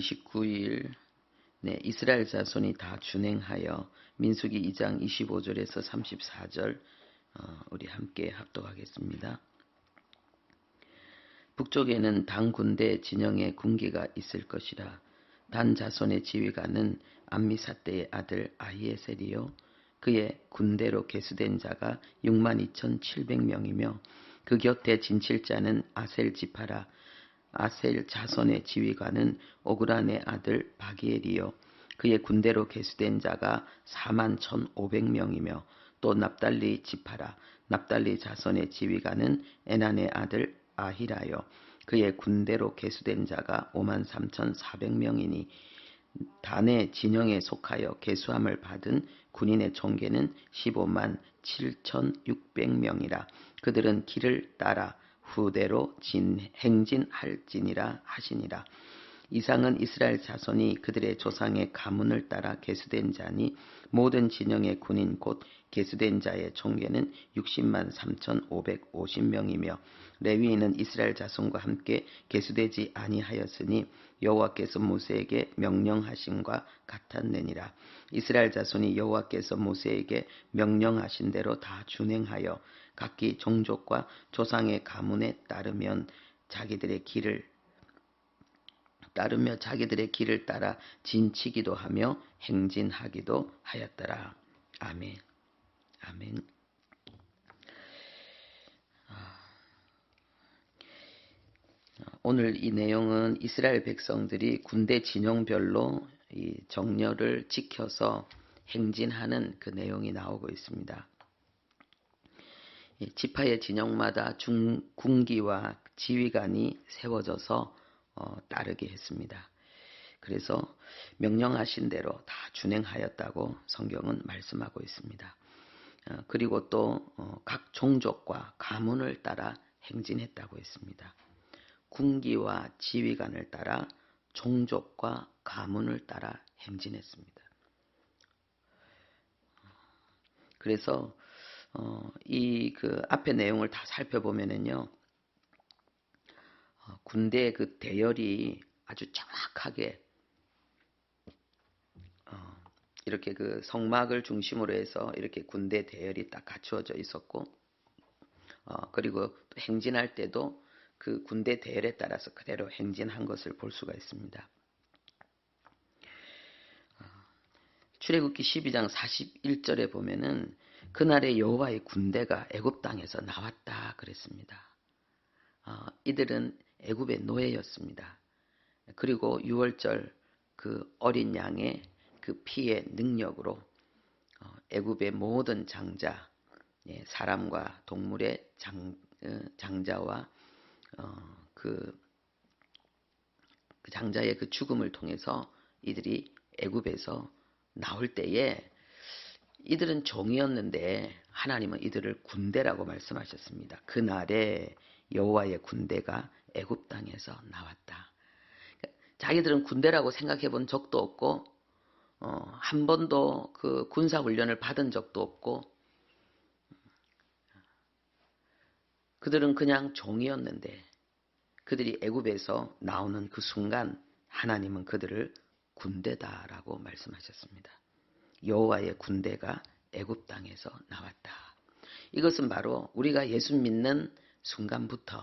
29일 이스라엘 자손이 다 준행하여 민수기 2장 25절에서 34절 우리 함께 합독하겠습니다. 북쪽에는 단 군대 진영의 군기가 있을 것이라. 단 자손의 지휘관은 암미사대의 아들 아히에셀이요 그의 군대로 계수된 자가 62,700명이며 그 곁에 진칠자는 아셀 지파라. 아셀 자손의 지휘관은 오그란의 아들 바기엘이요 그의 군대로 계수된 자가 41,500명이며 또 납달리 지파라. 납달리 자손의 지휘관은 에난의 아들 아히라요 그의 군대로 계수된 자가 53,400명이니 단의 진영에 속하여 계수함을 받은 군인의 총계는 157,600명이라. 그들은 길을 따라 후대로 행진할지니라 하시니라. 이상은 이스라엘 자손이 그들의 조상의 가문을 따라 계수된 자니 모든 진영의 군인 곧 계수된 자의 총계는 603,550명이며 레위인은 이스라엘 자손과 함께 계수되지 아니하였으니 여호와께서 모세에게 명령하심과 같았느니라. 이스라엘 자손이 여호와께서 모세에게 명령하신 대로 다 준행하여 각기 종족과 조상의 가문에 따르며 자기들의 길을 따라 진치기도 하며 행진하기도 하였더라. 아멘. 아멘. 오늘 이 내용은 이스라엘 백성들이 군대 진영별로 이 정렬을 지켜서 행진하는 그 내용이 나오고 있습니다. 지파의 진영마다 군기와 지휘관이 세워져서 따르게 했습니다. 그래서 명령하신 대로 다 준행하였다고 성경은 말씀하고 있습니다. 그리고 또 각 종족과 가문을 따라 행진했다고 했습니다. 군기와 지휘관을 따라 종족과 가문을 따라 행진했습니다. 그래서 이 그 앞에 내용을 다 살펴보면은요, 군대의 그 대열이 아주 정확하게 이렇게 그 성막을 중심으로 해서 이렇게 군대 대열이 딱 갖추어져 있었고, 그리고 또 행진할 때도 그 군대 대열에 따라서 그대로 행진한 것을 볼 수가 있습니다. 출애굽기 12장 41절에 보면은 그날에 여호와의 군대가 애굽 땅에서 나왔다 그랬습니다. 이들은 애굽의 노예였습니다. 그리고 6월절 그 어린 양의 그 피의 능력으로 애굽의 모든 장자, 사람과 동물의 장자와 그 장자의 그 죽음을 통해서 이들이 애굽에서 나올 때에 이들은 종이었는데 하나님은 이들을 군대라고 말씀하셨습니다. 그날에 여호와의 군대가 애굽 땅에서 나왔다. 자기들은 군대라고 생각해 본 적도 없고 한 번도 그 군사 훈련을 받은 적도 없고 그들은 그냥 종이었는데 그들이 애굽에서 나오는 그 순간 하나님은 그들을 군대다라고 말씀하셨습니다. 여호와의 군대가 애굽 땅에서 나왔다. 이것은 바로 우리가 예수 믿는 순간부터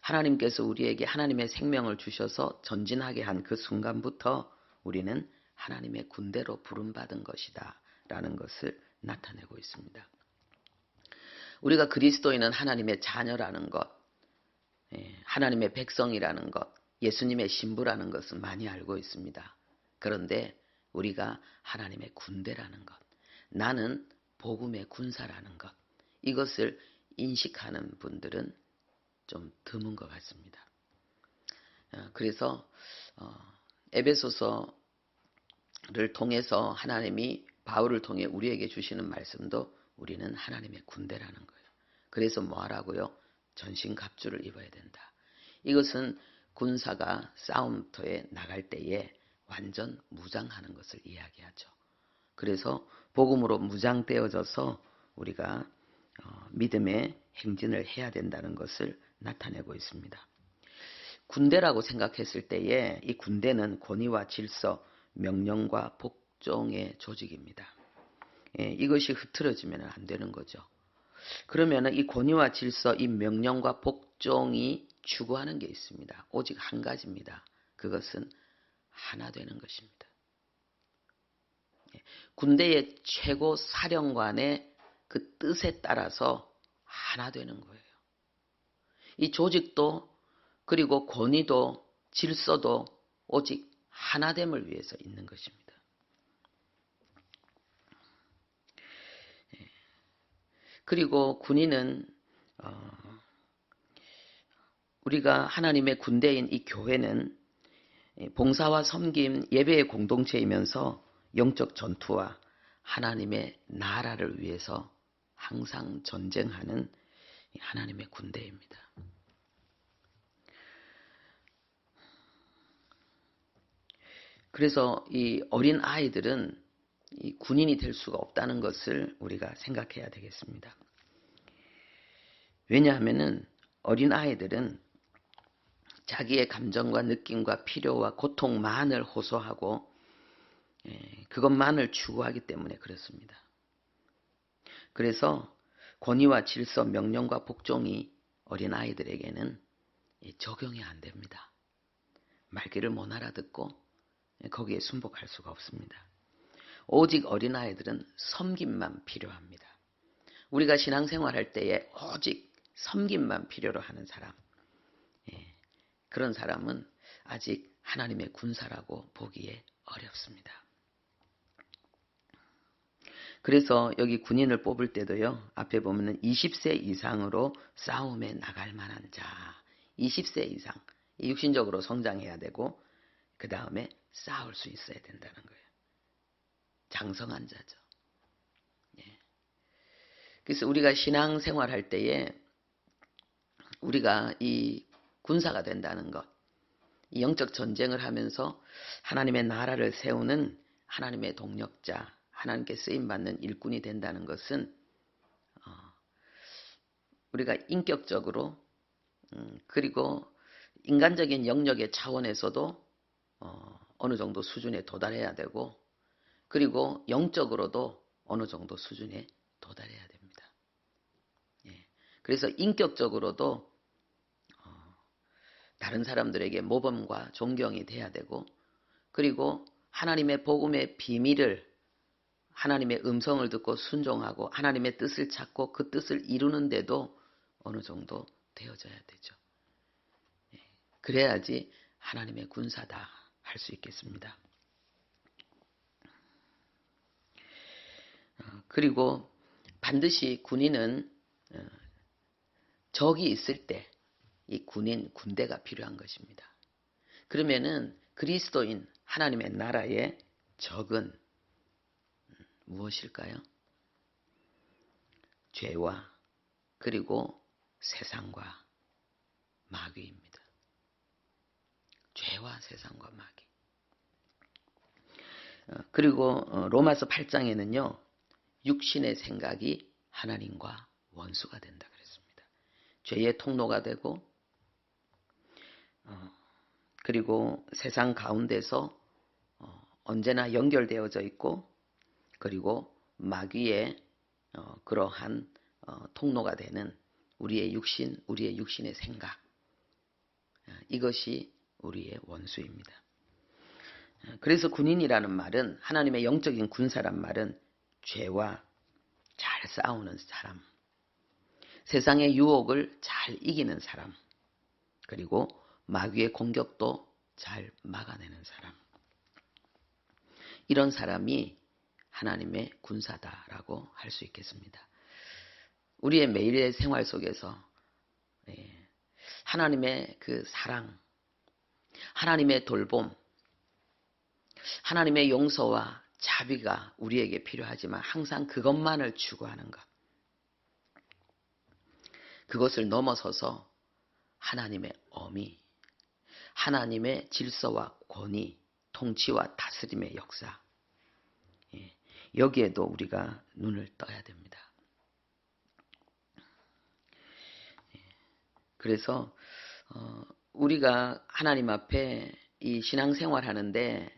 하나님께서 우리에게 하나님의 생명을 주셔서 전진하게 한 그 순간부터 우리는 하나님의 군대로 부름받은 것이다 라는 것을 나타내고 있습니다. 우리가 그리스도인은 하나님의 자녀라는 것, 하나님의 백성이라는 것, 예수님의 신부라는 것은 많이 알고 있습니다. 그런데 우리가 하나님의 군대라는 것, 나는 복음의 군사라는 것, 이것을 인식하는 분들은 좀 드문 것 같습니다. 그래서 에베소서를 통해서 하나님이 바울을 통해 우리에게 주시는 말씀도 우리는 하나님의 군대라는 거예요. 그래서 뭐 하라고요? 전신갑주를 입어야 된다. 이것은 군사가 싸움터에 나갈 때에 완전 무장하는 것을 이야기하죠. 그래서 복음으로 무장되어져서 우리가 믿음의 행진을 해야 된다는 것을 나타내고 있습니다. 군대라고 생각했을 때에 이 군대는 권위와 질서, 명령과 복종의 조직입니다. 이것이 흐트러지면 안 되는 거죠. 그러면 이 권위와 질서, 이 명령과 복종이 추구하는 게 있습니다. 오직 한 가지입니다. 그것은 하나 되는 것입니다. 군대의 최고 사령관의 그 뜻에 따라서 하나 되는 거예요. 이 조직도 그리고 권위도 질서도 오직 하나됨을 위해서 있는 것입니다. 그리고 군인은 우리가 하나님의 군대인 이 교회는 봉사와 섬김, 예배의 공동체이면서 영적 전투와 하나님의 나라를 위해서 항상 전쟁하는 하나님의 군대입니다. 그래서 이 어린 아이들은 이 군인이 될 수가 없다는 것을 우리가 생각해야 되겠습니다. 왜냐하면은 어린 아이들은 자기의 감정과 느낌과 필요와 고통만을 호소하고 그것만을 추구하기 때문에 그렇습니다. 그래서 권위와 질서, 명령과 복종이 어린 아이들에게는 적용이 안 됩니다. 말귀를 못 알아듣고 거기에 순복할 수가 없습니다. 오직 어린아이들은 섬김만 필요합니다. 우리가 신앙생활할 때에 오직 섬김만 필요로 하는 사람, 그런 사람은 아직 하나님의 군사라고 보기에 어렵습니다. 그래서 여기 군인을 뽑을 때도요, 앞에 보면은 20세 이상으로 싸움에 나갈 만한 자, 20세 이상, 육신적으로 성장해야 되고 그 다음에 싸울 수 있어야 된다는 거예요. 장성한 자죠. 그래서 우리가 신앙생활 할 때에 우리가 이 군사가 된다는 것, 이 영적 전쟁을 하면서 하나님의 나라를 세우는 하나님의 동력자, 하나님께 쓰임받는 일꾼이 된다는 것은 우리가 인격적으로 그리고 인간적인 영역의 차원에서도 어느 정도 수준에 도달해야 되고 그리고 영적으로도 어느 정도 수준에 도달해야 됩니다. 그래서 인격적으로도 다른 사람들에게 모범과 존경이 돼야 되고 그리고 하나님의 복음의 비밀을 하나님의 음성을 듣고 순종하고 하나님의 뜻을 찾고 그 뜻을 이루는데도 어느 정도 되어져야 되죠. 그래야지 하나님의 군사다 할 수 있겠습니다. 그리고 반드시 군인은 적이 있을 때 이 군대가 필요한 것입니다. 그러면은 그리스도인 하나님의 나라의 적은 무엇일까요? 죄와 그리고 세상과 마귀입니다. 죄와 세상과 마귀. 그리고 로마서 8장에는요. 육신의 생각이 하나님과 원수가 된다 그랬습니다. 죄의 통로가 되고 그리고 세상 가운데서 언제나 연결되어져 있고 그리고 마귀의 그러한 통로가 되는 우리의 육신의 생각 이것이 우리의 원수입니다. 그래서 군인이라는 말은 하나님의 영적인 군사란 말은 죄와 잘 싸우는 사람, 세상의 유혹을 잘 이기는 사람, 그리고 마귀의 공격도 잘 막아내는 사람. 이런 사람이 하나님의 군사다라고 할 수 있겠습니다. 우리의 매일의 생활 속에서 하나님의 그 사랑, 하나님의 돌봄, 하나님의 용서와 자비가 우리에게 필요하지만 항상 그것만을 추구하는 것. 그것을 넘어서서 하나님의 어미, 하나님의 질서와 권위, 통치와 다스림의 역사. 여기에도 우리가 눈을 떠야 됩니다. 그래서 우리가 하나님 앞에 이 신앙생활 하는데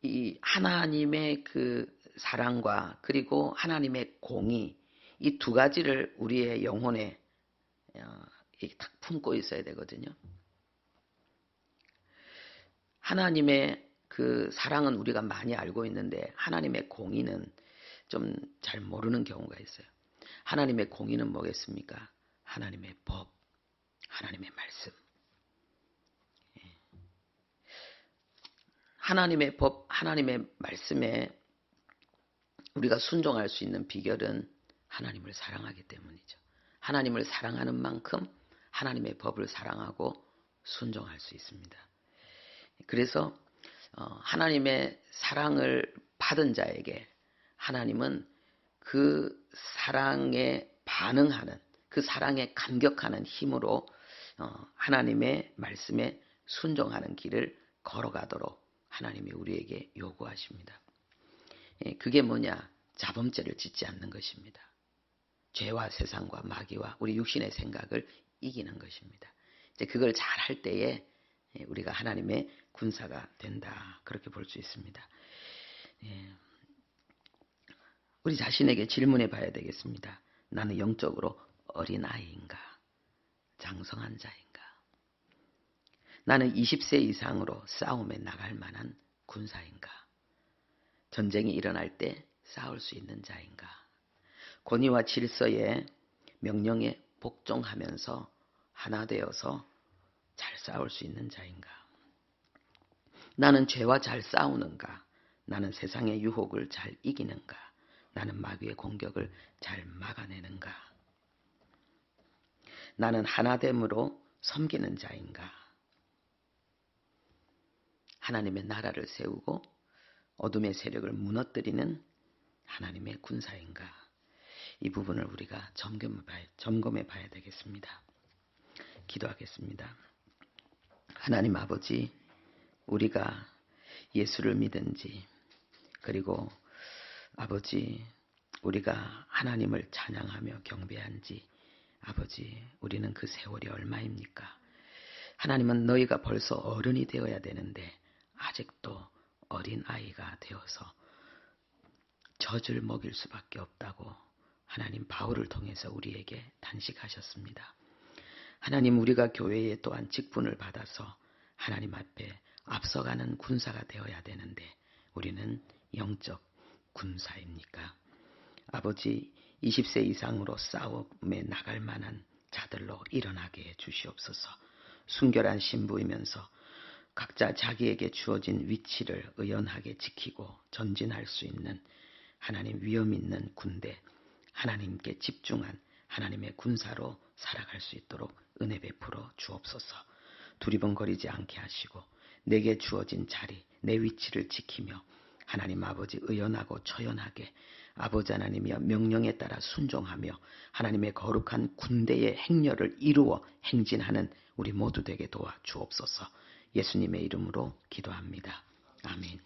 이 하나님의 그 사랑과 그리고 하나님의 공의, 이 두 가지를 우리의 영혼에 딱 품고 있어야 되거든요. 하나님의 그 사랑은 우리가 많이 알고 있는데 하나님의 공의는 좀 잘 모르는 경우가 있어요. 하나님의 공의는 뭐겠습니까? 하나님의 법, 하나님의 말씀. 하나님의 법, 하나님의 말씀에 우리가 순종할 수 있는 비결은 하나님을 사랑하기 때문이죠. 하나님을 사랑하는 만큼 하나님의 법을 사랑하고 순종할 수 있습니다. 그래서 하나님의 사랑을 받은 자에게 하나님은 그 사랑에 반응하는, 그 사랑에 감격하는 힘으로 하나님의 말씀에 순종하는 길을 걸어가도록 하나님이 우리에게 요구하십니다. 그게 뭐냐? 자범죄를 짓지 않는 것입니다. 죄와 세상과 마귀와 우리 육신의 생각을 이기는 것입니다. 이제 그걸 잘 할 때에 우리가 하나님의 군사가 된다. 그렇게 볼 수 있습니다. 우리 자신에게 질문해 봐야 되겠습니다. 나는 영적으로 어린아이인가? 장성한 자인가? 나는 20세 이상으로 싸움에 나갈 만한 군사인가? 전쟁이 일어날 때 싸울 수 있는 자인가? 권위와 질서의 명령에 복종하면서 하나 되어서 잘 싸울 수 있는 자인가? 나는 죄와 잘 싸우는가? 나는 세상의 유혹을 잘 이기는가? 나는 마귀의 공격을 잘 막아내는가? 나는 하나됨으로 섬기는 자인가? 하나님의 나라를 세우고 어둠의 세력을 무너뜨리는 하나님의 군사인가? 이 부분을 우리가 점검해 봐야 되겠습니다. 기도하겠습니다. 하나님 아버지, 우리가 예수를 믿은지, 그리고 아버지, 우리가 하나님을 찬양하며 경배한지, 아버지, 우리는 그 세월이 얼마입니까? 하나님은 너희가 벌써 어른이 되어야 되는데 아직도 어린아이가 되어서 젖을 먹일 수밖에 없다고 하나님 바울을 통해서 우리에게 단식하셨습니다. 하나님, 우리가 교회에 또한 직분을 받아서 하나님 앞에 앞서가는 군사가 되어야 되는데 우리는 영적 군사입니까? 아버지, 20세 이상으로 싸움에 나갈 만한 자들로 일어나게 해 주시옵소서. 순결한 신부이면서 각자 자기에게 주어진 위치를 의연하게 지키고 전진할 수 있는 하나님 위엄 있는 군대, 하나님께 집중한 하나님의 군사로 살아갈 수 있도록 은혜 베풀어 주옵소서. 두리번거리지 않게 하시고 내게 주어진 자리, 내 위치를 지키며 하나님 아버지 의연하고 처연하게 아버지 하나님이여 명령에 따라 순종하며 하나님의 거룩한 군대의 행렬을 이루어 행진하는 우리 모두 되게 도와 주옵소서. 예수님의 이름으로 기도합니다. 아멘.